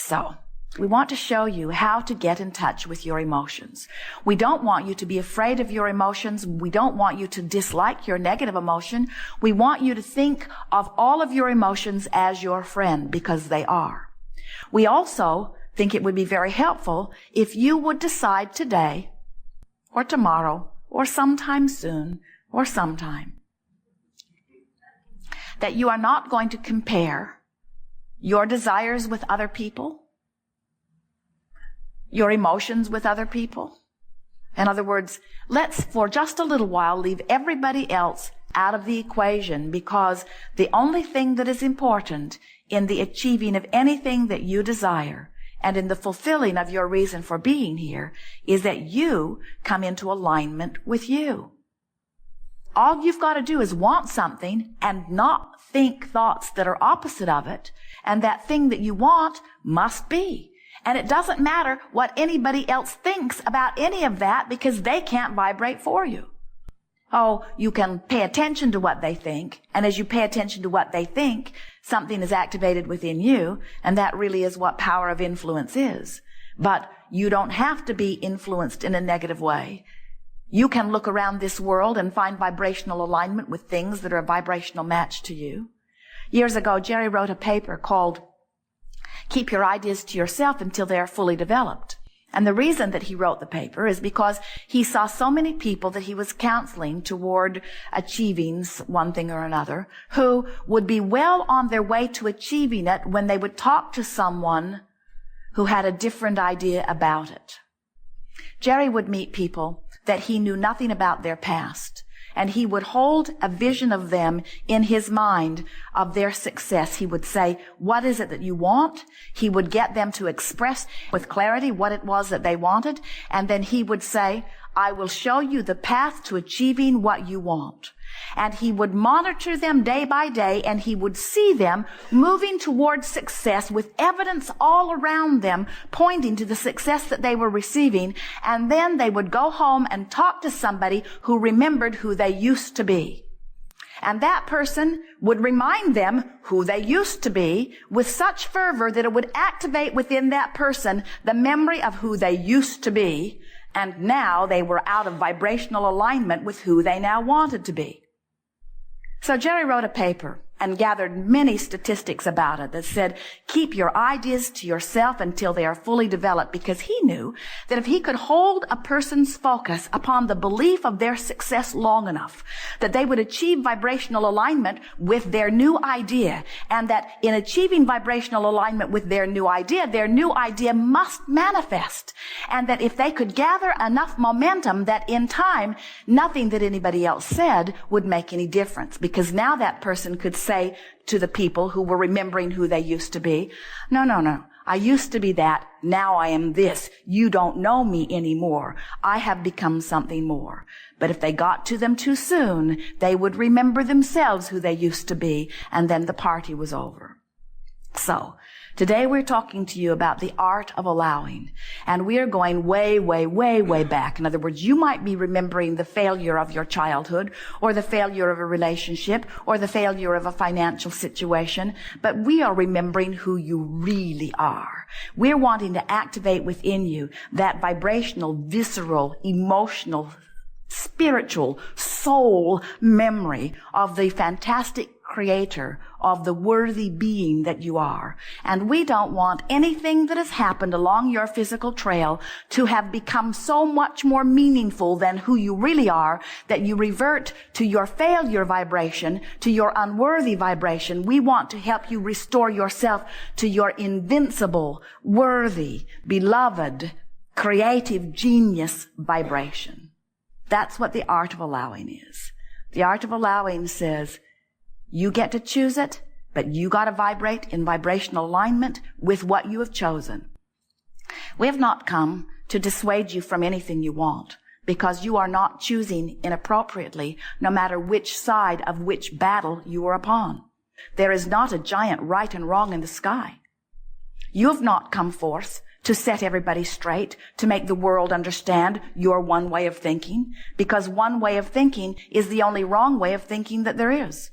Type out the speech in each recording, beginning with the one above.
So, we want to show you how to get in touch with your emotions. We don't want you to be afraid of your emotions. We don't want you to dislike your negative emotion. We want you to think of all of your emotions as your friend, because they are. We also think it would be very helpful if you would decide today or tomorrow or sometime soon or sometime that you are not going to compare your desires with other people, your emotions with other people. In other words, let's for just a little while leave everybody else out of the equation, because the only thing that is important in the achieving of anything that you desire and in the fulfilling of your reason for being here is that you come into alignment with you. All you've got to do is want something and not think thoughts that are opposite of it, and that thing that you want must be. And it doesn't matter what anybody else thinks about any of that, because they can't vibrate for you. Oh, you can pay attention to what they think, and as you pay attention to what they think, something is activated within you, and that really is what power of influence is. But you don't have to be influenced in a negative way. You can look around this world and find vibrational alignment with things that are a vibrational match to you. Years ago, Jerry wrote a paper called Keep Your Ideas to Yourself Until They Are Fully Developed. And the reason that he wrote the paper is because he saw so many people that he was counseling toward achieving one thing or another who would be well on their way to achieving it when they would talk to someone who had a different idea about it. Jerry would meet people that he knew nothing about their past, and he would hold a vision of them in his mind of their success. He would say, what is it that you want? He would get them to express with clarity what it was that they wanted. And then he would say, I will show you the path to achieving what you want. And he would monitor them day by day, and he would see them moving towards success with evidence all around them pointing to the success that they were receiving. And then they would go home and talk to somebody who remembered who they used to be. And that person would remind them who they used to be with such fervor that it would activate within that person the memory of who they used to be. And now they were out of vibrational alignment with who they now wanted to be. So Jerry wrote a paper and gathered many statistics about it that said, keep your ideas to yourself until they are fully developed, because he knew that if he could hold a person's focus upon the belief of their success long enough, that they would achieve vibrational alignment with their new idea, and that in achieving vibrational alignment with their new idea must manifest, and that if they could gather enough momentum that in time, nothing that anybody else said would make any difference, because now that person could say to the people who were remembering who they used to be, no, I used to be that, now I am this. You don't know me anymore. I have become something more. But if they got to them too soon, they would remember themselves who they used to be, and then the party was over. So, today we're talking to you about the art of allowing, and we are going way, way, way, way back. In other words, you might be remembering the failure of your childhood, or the failure of a relationship, or the failure of a financial situation, but we are remembering who you really are. We're wanting to activate within you that vibrational, visceral, emotional, spiritual, soul memory of the fantastic creator, of the worthy being that you are. And we don't want anything that has happened along your physical trail to have become so much more meaningful than who you really are that you revert to your failure vibration, to your unworthy vibration. We want to help you restore yourself to your invincible, worthy, beloved, creative genius vibration. That's what the art of allowing is. The art of allowing says, you get to choose it, but you got to vibrate in vibrational alignment with what you have chosen. We have not come to dissuade you from anything you want, because you are not choosing inappropriately, no matter which side of which battle you are upon. There is not a giant right and wrong in the sky. You have not come forth to set everybody straight, to make the world understand your one way of thinking, because one way of thinking is the only wrong way of thinking that there is.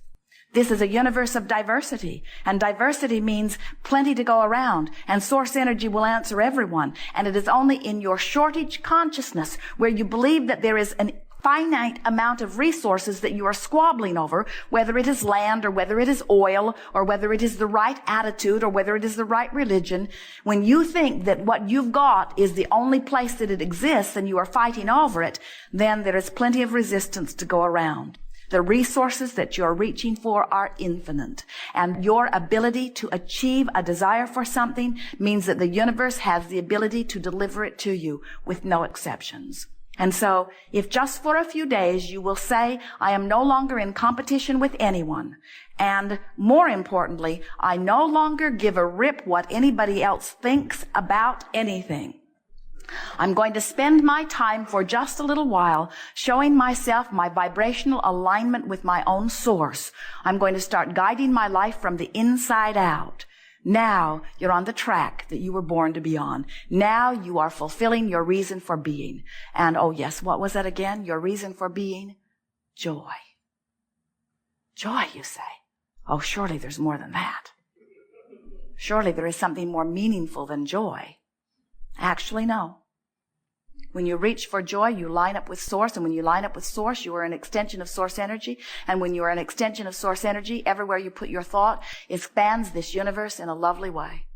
This is a universe of diversity, and diversity means plenty to go around, and source energy will answer everyone. And it is only in your shortage consciousness where you believe that there is an finite amount of resources that you are squabbling over, whether it is land or whether it is oil or whether it is the right attitude or whether it is the right religion. When you think that what you've got is the only place that it exists and you are fighting over it, then there is plenty of resistance to go around. The resources that you're reaching for are infinite, and your ability to achieve a desire for something means that the universe has the ability to deliver it to you with no exceptions. And so, if just for a few days you will say, I am no longer in competition with anyone, and more importantly, I no longer give a rip what anybody else thinks about anything. I'm going to spend my time for just a little while showing myself my vibrational alignment with my own source. I'm going to start guiding my life from the inside out. Now you're on the track that you were born to be on. Now you are fulfilling your reason for being. And oh yes, what was that again? Your reason for being? Joy. Joy, you say. Oh, surely there's more than that. Surely there is something more meaningful than joy. Actually, no. When you reach for joy, you line up with source, and when you line up with source, you are an extension of source energy, and when you are an extension of source energy, everywhere you put your thought expands this universe in a lovely way.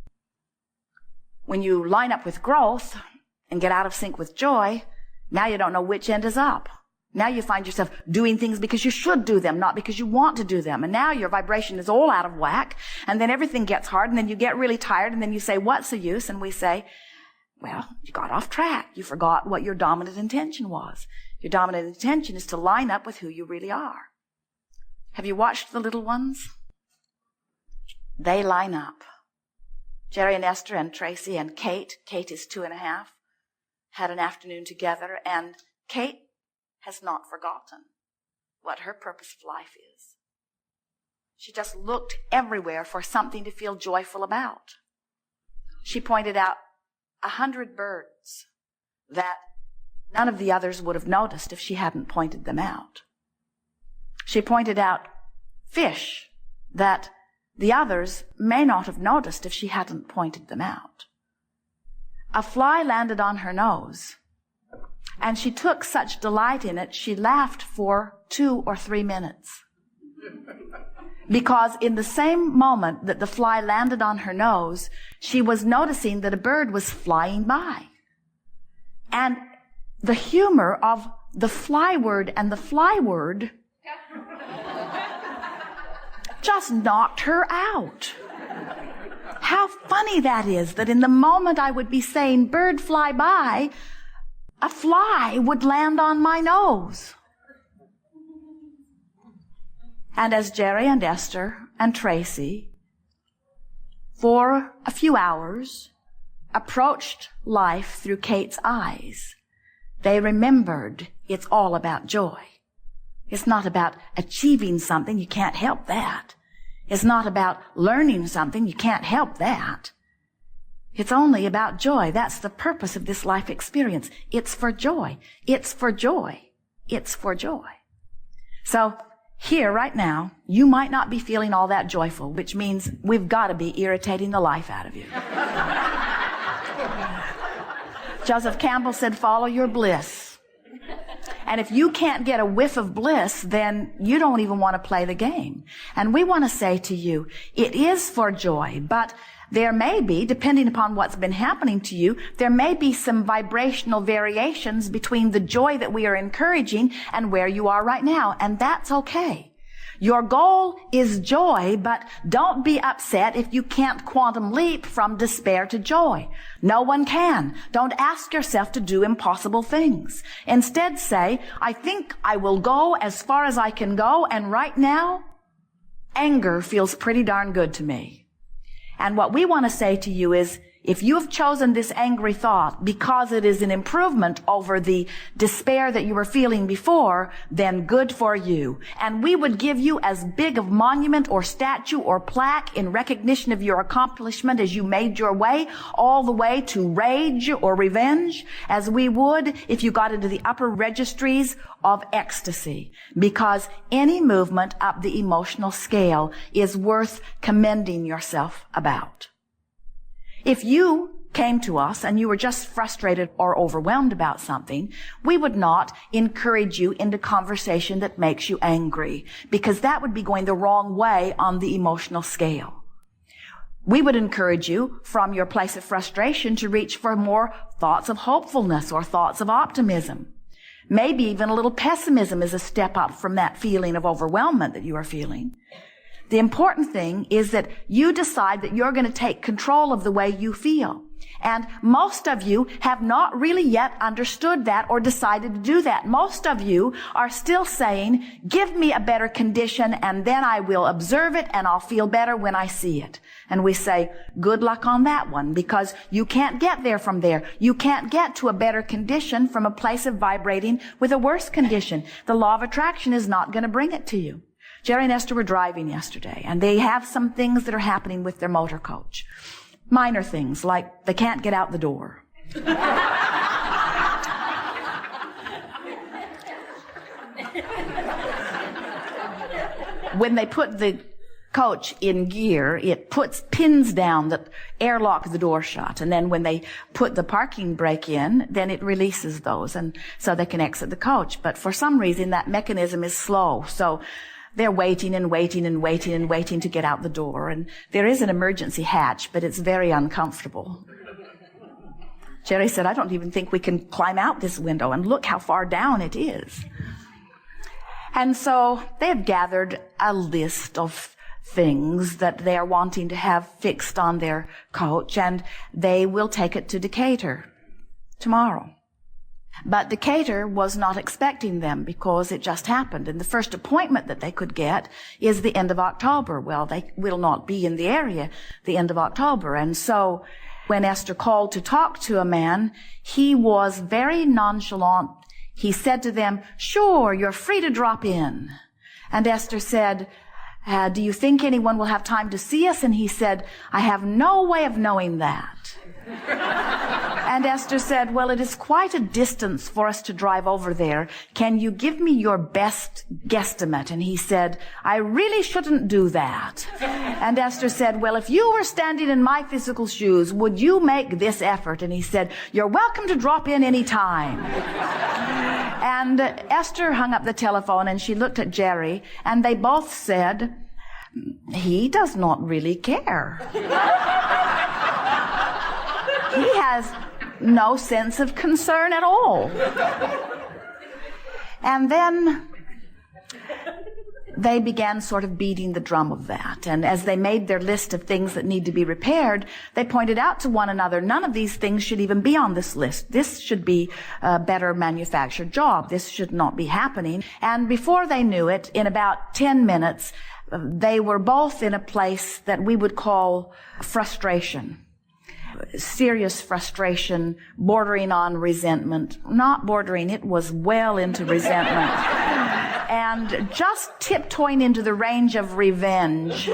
When you line up with growth and get out of sync with joy, now you don't know which end is up. Now you find yourself doing things because you should do them, not because you want to do them. And now your vibration is all out of whack, and then everything gets hard, and then you get really tired, and then you say, what's the use? And we say, well, you got off track. You forgot what your dominant intention was. Your dominant intention is to line up with who you really are. Have you watched the little ones? They line up. Jerry and Esther and Tracy and Kate is 2.5, had an afternoon together, and Kate has not forgotten what her purpose of life is. She just looked everywhere for something to feel joyful about. She pointed out 100 birds that none of the others would have noticed if she hadn't pointed them out. She pointed out fish that the others may not have noticed if she hadn't pointed them out. A fly landed on her nose, and she took such delight in it, she laughed for 2 or 3 minutes. Because in the same moment that the fly landed on her nose, she was noticing that a bird was flying by. And the humor of the fly word and the fly word just knocked her out. How funny that is, that in the moment I would be saying, bird fly by, a fly would land on my nose. And as Jerry and Esther and Tracy, for a few hours, approached life through Kate's eyes, they remembered it's all about joy. It's not about achieving something. You can't help that. It's not about learning something. You can't help that. It's only about joy. That's the purpose of this life experience. It's for joy. It's for joy. It's for joy. So, here, right now, you might not be feeling all that joyful, which means we've got to be irritating the life out of you. Joseph Campbell said, follow your bliss. And if you can't get a whiff of bliss, then you don't even want to play the game. And we want to say to you, it is for joy, but there may be, depending upon what's been happening to you, there may be some vibrational variations between the joy that we are encouraging and where you are right now, and that's okay. Your goal is joy, but don't be upset if you can't quantum leap from despair to joy. No one can. Don't ask yourself to do impossible things. Instead say, I think I will go as far as I can go, and right now, anger feels pretty darn good to me. And what we want to say to you is, If you have chosen this angry thought because it is an improvement over the despair that you were feeling before, then good for you. And we would give you as big of monument or statue or plaque in recognition of your accomplishment as you made your way all the way to rage or revenge as we would if you got into the upper registries of ecstasy. Because any movement up the emotional scale is worth commending yourself about. If you came to us and you were just frustrated or overwhelmed about something, we would not encourage you into conversation that makes you angry, because that would be going the wrong way on the emotional scale. We would encourage you from your place of frustration to reach for more thoughts of hopefulness or thoughts of optimism. Maybe even a little pessimism is a step up from that feeling of overwhelmment that you are feeling. The important thing is that you decide that you're going to take control of the way you feel. And most of you have not really yet understood that or decided to do that. Most of you are still saying, give me a better condition and then I will observe it and I'll feel better when I see it. And we say, good luck on that one, because you can't get there from there. You can't get to a better condition from a place of vibrating with a worse condition. The law of attraction is not going to bring it to you. Jerry and Esther were driving yesterday, and they have some things that are happening with their motor coach. Minor things, like they can't get out the door. When they put the coach in gear, it puts pins down that airlock the door shut. And then when they put the parking brake in, then it releases those, and so they can exit the coach. But for some reason, that mechanism is slow. So they're waiting and waiting and waiting and waiting to get out the door. And there is an emergency hatch, but it's very uncomfortable. Jerry said, I don't even think we can climb out this window, and look how far down it is. And so they have gathered a list of things that they are wanting to have fixed on their coach, and they will take it to Decatur tomorrow. But Decatur was not expecting them because it just happened. And the first appointment that they could get is the end of October. Well, they will not be in the area the end of October. And so when Esther called to talk to a man, he was very nonchalant. He said to them, sure, you're free to drop in. And Esther said, do you think anyone will have time to see us? And he said, I have no way of knowing that. And Esther said, well, it is quite a distance for us to drive over there. Can you give me your best guesstimate? And he said, I really shouldn't do that. And Esther said, well, if you were standing in my physical shoes, would you make this effort? And he said, you're welcome to drop in any time. And Esther hung up the telephone and she looked at Jerry, and they both said, he does not really care. He has no sense of concern at all. And then they began sort of beating the drum of that. And as they made their list of things that need to be repaired, they pointed out to one another, none of these things should even be on this list. This should be a better manufactured job. This should not be happening. And before they knew it, in about 10 minutes, they were both in a place that we would call frustration. Serious frustration, bordering on resentment. Not bordering, it was well into resentment. And just tiptoeing into the range of revenge.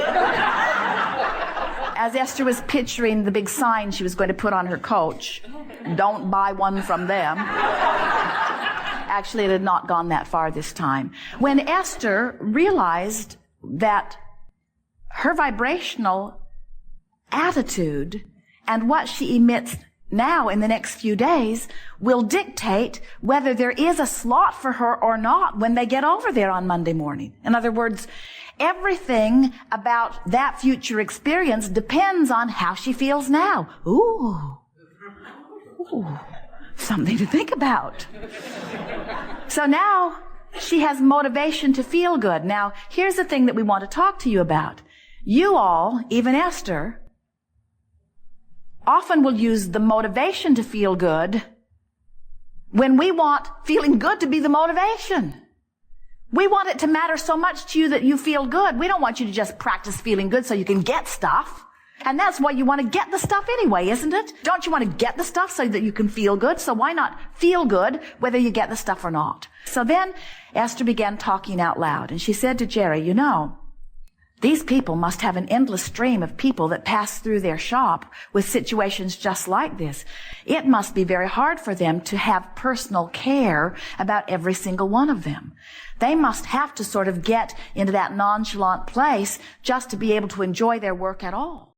As Esther was picturing the big sign she was going to put on her coach, don't buy one from them. Actually, it had not gone that far this time. When Esther realized that her vibrational attitude and what she emits now in the next few days will dictate whether there is a slot for her or not when they get over there on Monday morning. In other words, everything about that future experience depends on how she feels now. Ooh, something to think about. So now she has motivation to feel good. Now, here's the thing that we want to talk to you about. You all, even Esther, often will use the motivation to feel good when we want feeling good to be the motivation. We want it to matter so much to you that you feel good. We don't want you to just practice feeling good so you can get stuff. And that's why you want to get the stuff anyway, isn't it? Don't you want to get the stuff so that you can feel good? So why not feel good whether you get the stuff or not? So then Esther began talking out loud, and she said to Jerry, you know, these people must have an endless stream of people that pass through their shop with situations just like this. It must be very hard for them to have personal care about every single one of them. They must have to sort of get into that nonchalant place just to be able to enjoy their work at all.